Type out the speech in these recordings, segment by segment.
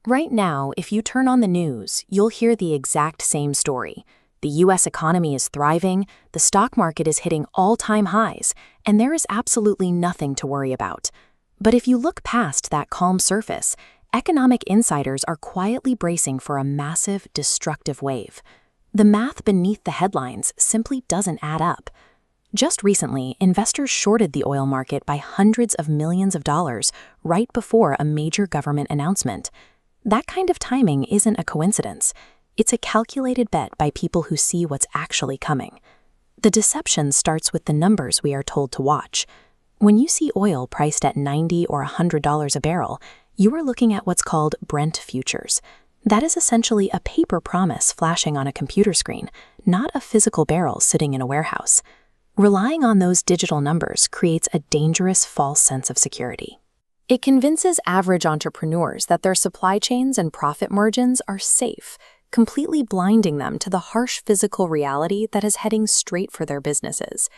Right now, if you turn on the news, you'll hear the exact same story. The US economy is thriving, the stock market is hitting all-time highs, and there is absolutely nothing to worry about. But if you look past that calm surface, economic insiders are quietly bracing for a massive, destructive wave. The math beneath the headlines simply doesn't add up. Just recently, investors shorted the oil market by hundreds of millions of dollars right before a major government announcement. That kind of timing isn't a coincidence. It's a calculated bet by people who see what's actually coming. The deception starts with the numbers we are told to watch. When you see oil priced at $90 or $100 a barrel, you are looking at what's called Brent futures. That is essentially a paper promise flashing on a computer screen, not a physical barrel sitting in a warehouse. Relying on those digital numbers creates a dangerous false sense of security. It convinces average entrepreneurs that their supply chains and profit margins are safe, completely blinding them to the harsh physical reality that is heading straight for their businesses.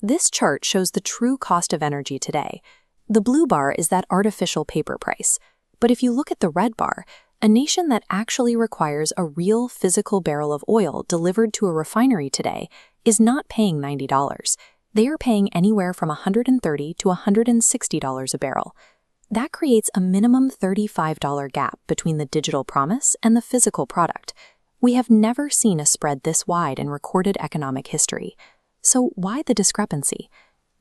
This chart shows the true cost of energy today. The blue bar is that artificial paper price. But if you look at the red bar, a nation that actually requires a real physical barrel of oil delivered to a refinery today is not paying $90. They are paying anywhere from $130 to $160 a barrel. That creates a minimum $35 gap between the digital promise and the physical product. We have never seen a spread this wide in recorded economic history. So why the discrepancy?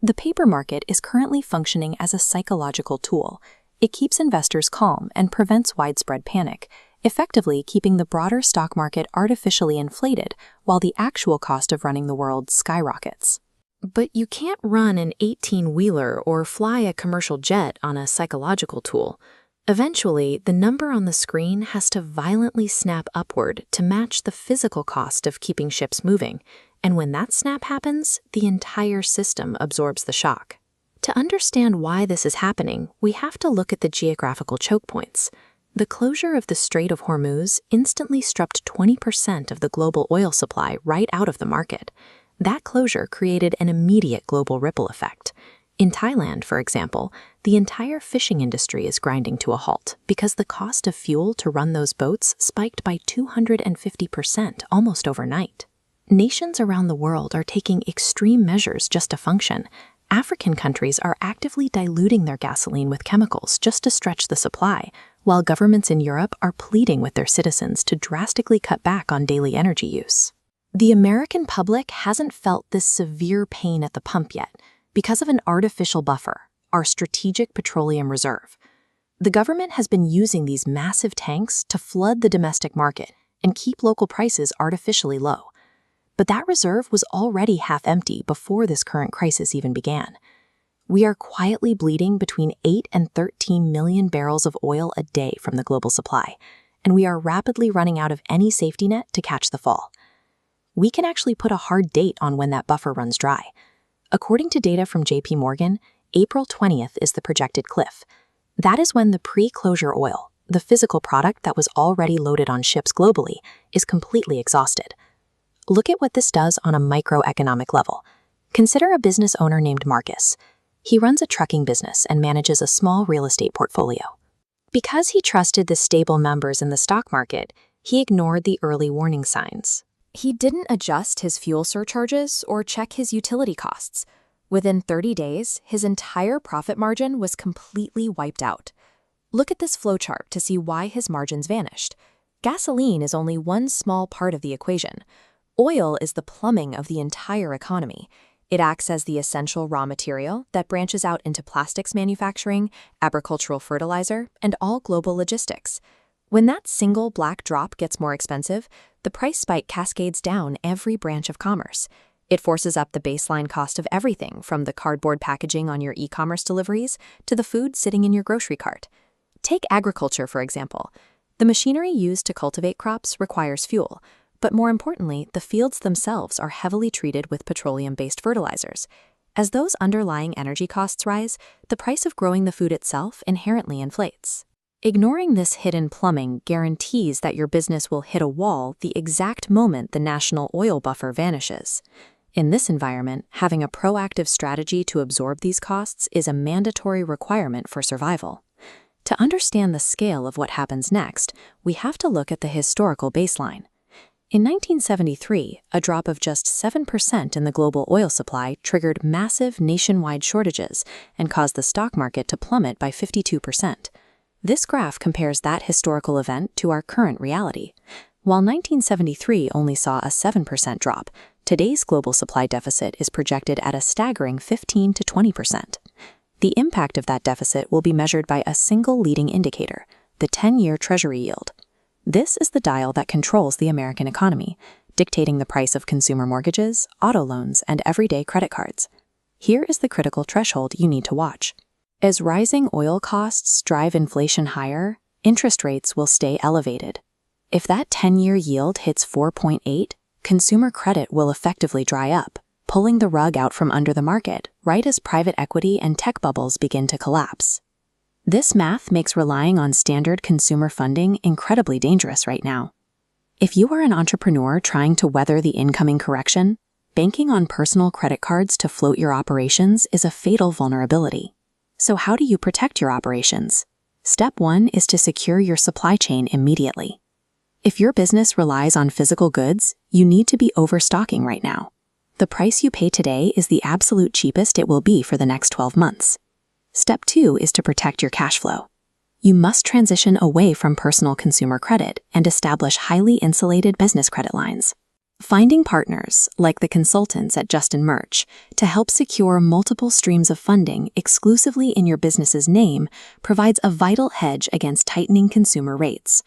The paper market is currently functioning as a psychological tool. It keeps investors calm and prevents widespread panic, effectively keeping the broader stock market artificially inflated while the actual cost of running the world skyrockets. But you can't run an 18-wheeler or fly a commercial jet on a psychological tool. Eventually, the number on the screen has to violently snap upward to match the physical cost of keeping ships moving. And when that snap happens, the entire system absorbs the shock. To understand why this is happening, we have to look at the geographical choke points. The closure of the Strait of Hormuz instantly stripped 20% of the global oil supply right out of the market. That closure created an immediate global ripple effect. In Thailand, for example, the entire fishing industry is grinding to a halt because the cost of fuel to run those boats spiked by 250% almost overnight. Nations around the world are taking extreme measures just to function. African countries are actively diluting their gasoline with chemicals just to stretch the supply, while governments in Europe are pleading with their citizens to drastically cut back on daily energy use. The American public hasn't felt this severe pain at the pump yet because of an artificial buffer, our strategic petroleum reserve. The government has been using these massive tanks to flood the domestic market and keep local prices artificially low. But that reserve was already half empty before this current crisis even began. We are quietly bleeding between 8 and 13 million barrels of oil a day from the global supply, and we are rapidly running out of any safety net to catch the fall. We can actually put a hard date on when that buffer runs dry. According to data from JP Morgan, April 20th is the projected cliff. That is when the pre-closure oil, the physical product that was already loaded on ships globally, is completely exhausted. Look at what this does on a microeconomic level. Consider a business owner named Marcus. He runs a trucking business and manages a small real estate portfolio. Because he trusted the stable numbers in the stock market, he ignored the early warning signs. He didn't adjust his fuel surcharges or check his utility costs. Within 30 days, his entire profit margin was completely wiped out. Look at this flowchart to see why his margins vanished. Gasoline is only one small part of the equation. Oil is the plumbing of the entire economy. It acts as the essential raw material that branches out into plastics manufacturing, agricultural fertilizer, and all global logistics. When that single black drop gets more expensive, the price spike cascades down every branch of commerce. It forces up the baseline cost of everything from the cardboard packaging on your e-commerce deliveries to the food sitting in your grocery cart. Take agriculture, for example. The machinery used to cultivate crops requires fuel, but more importantly, the fields themselves are heavily treated with petroleum-based fertilizers. As those underlying energy costs rise, the price of growing the food itself inherently inflates. Ignoring this hidden plumbing guarantees that your business will hit a wall the exact moment the national oil buffer vanishes. In this environment, having a proactive strategy to absorb these costs is a mandatory requirement for survival. To understand the scale of what happens next, we have to look at the historical baseline. In 1973, a drop of just 7% in the global oil supply triggered massive nationwide shortages and caused the stock market to plummet by 52%. This graph compares that historical event to our current reality. While 1973 only saw a 7% drop, today's global supply deficit is projected at a staggering 15 to 20%. The impact of that deficit will be measured by a single leading indicator, the 10-year Treasury yield. This is the dial that controls the American economy, dictating the price of consumer mortgages, auto loans, and everyday credit cards. Here is the critical threshold you need to watch. As rising oil costs drive inflation higher, interest rates will stay elevated. If that 10-year yield hits 4.8, consumer credit will effectively dry up, pulling the rug out from under the market right as private equity and tech bubbles begin to collapse. This math makes relying on standard consumer funding incredibly dangerous right now. If you are an entrepreneur trying to weather the incoming correction, banking on personal credit cards to float your operations is a fatal vulnerability. So how do you protect your operations? Step 1 is to secure your supply chain immediately. If your business relies on physical goods, you need to be overstocking right now. The price you pay today is the absolute cheapest it will be for the next 12 months. Step 2 is to protect your cash flow. You must transition away from personal consumer credit and establish highly insulated business credit lines. Finding partners, like the consultants at Justin Murch, to help secure multiple streams of funding exclusively in your business's name provides a vital hedge against tightening consumer rates.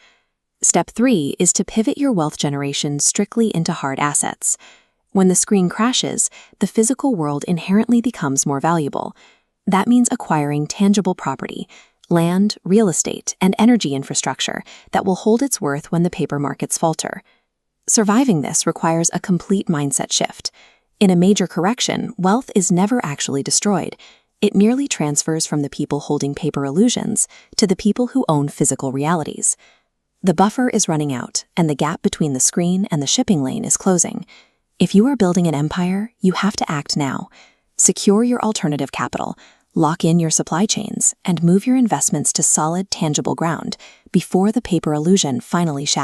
Step 3 is to pivot your wealth generation strictly into hard assets. When the screen crashes, the physical world inherently becomes more valuable. That means acquiring tangible property, land, real estate, and energy infrastructure that will hold its worth when the paper markets falter. Surviving this requires a complete mindset shift. In a major correction, wealth is never actually destroyed. It merely transfers from the people holding paper illusions to the people who own physical realities. The buffer is running out, and the gap between the screen and the shipping lane is closing. If you are building an empire, you have to act now. Secure your alternative capital, lock in your supply chains, and move your investments to solid, tangible ground before the paper illusion finally shatters.